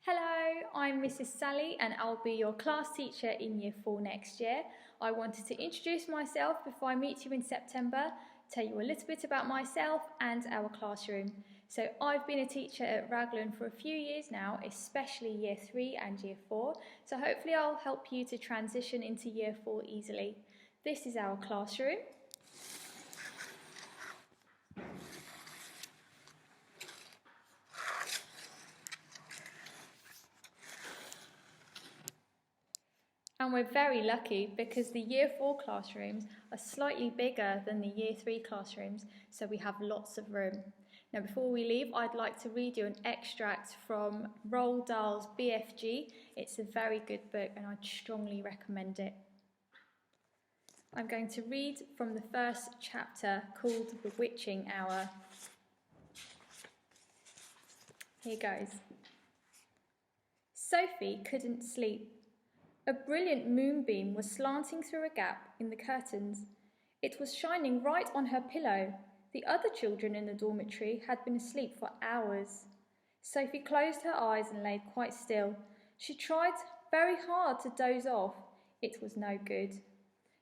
Hello, I'm Mrs. Salih and I'll be your class teacher in Year 4 next year. I wanted to introduce myself before I meet you in September, tell you a little bit about myself and our classroom. So I've been a teacher at Raglan for a few years now, especially Year 3 and Year 4, so hopefully I'll help you to transition into Year 4 easily. This is our classroom. And we're very lucky because the Year 4 classrooms are slightly bigger than the Year 3 classrooms, so we have lots of room. Now before we leave, I'd like to read you an extract from Roald Dahl's BFG. It's a very good book and I'd strongly recommend it. I'm going to read from the first chapter called The Witching Hour. Here goes. Sophie couldn't sleep. A brilliant moonbeam was slanting through a gap in the curtains. It was shining right on her pillow. The other children in the dormitory had been asleep for hours. Sophie closed her eyes and lay quite still. She tried very hard to doze off. It was no good.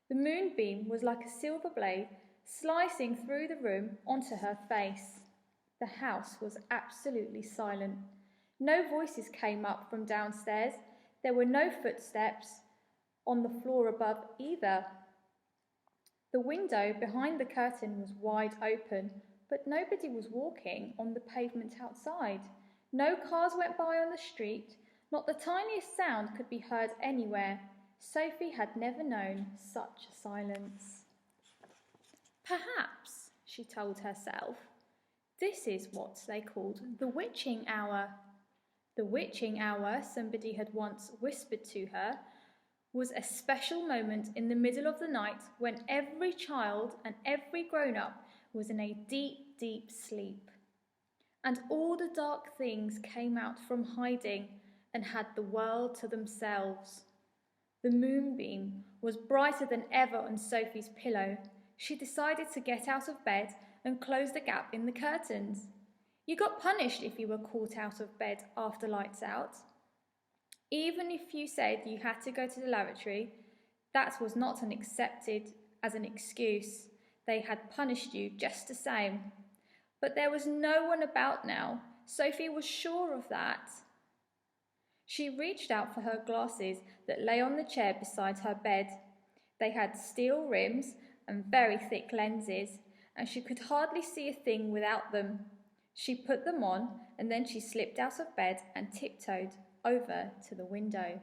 The moonbeam was like a silver blade slicing through the room onto her face. The house was absolutely silent. No voices came up from downstairs. There were no footsteps on the floor above either. The window behind the curtain was wide open, but nobody was walking on the pavement outside. No cars went by on the street. Not the tiniest sound could be heard anywhere. Sophie had never known such silence. Perhaps, she told herself, this is what they called the witching hour. The witching hour, somebody had once whispered to her, was a special moment in the middle of the night when every child and every grown-up was in a deep, deep sleep. And all the dark things came out from hiding and had the world to themselves. The moonbeam was brighter than ever on Sophie's pillow. She decided to get out of bed and close the gap in the curtains. You got punished if you were caught out of bed after lights out. Even if you said you had to go to the lavatory, that was not accepted as an excuse. They had punished you just the same. But there was no one about now. Sophie was sure of that. She reached out for her glasses that lay on the chair beside her bed. They had steel rims and very thick lenses, and she could hardly see a thing without them. She put them on and then she slipped out of bed and tiptoed over to the window.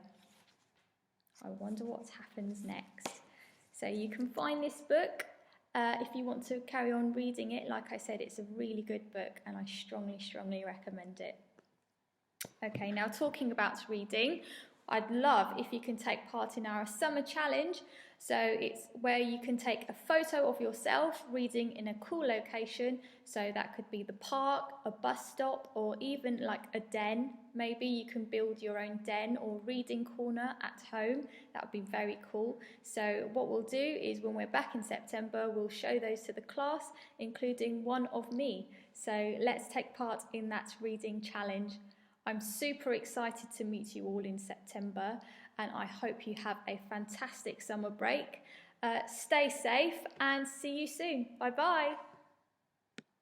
I wonder what happens next. So you can find this book if you want to carry on reading it. Like I said, it's a really good book and I strongly, strongly recommend it. Okay, now talking about reading, I'd love if you can take part in our summer challenge. So it's where you can take a photo of yourself reading in a cool location. So that could be the park, a bus stop, or even like a den. Maybe you can build your own den or reading corner at home. That would be very cool. So what we'll do is when we're back in September, we'll show those to the class, including one of me. So let's take part in that reading challenge. I'm super excited to meet you all in September and I hope you have a fantastic summer break. Stay safe and see you soon. Bye bye.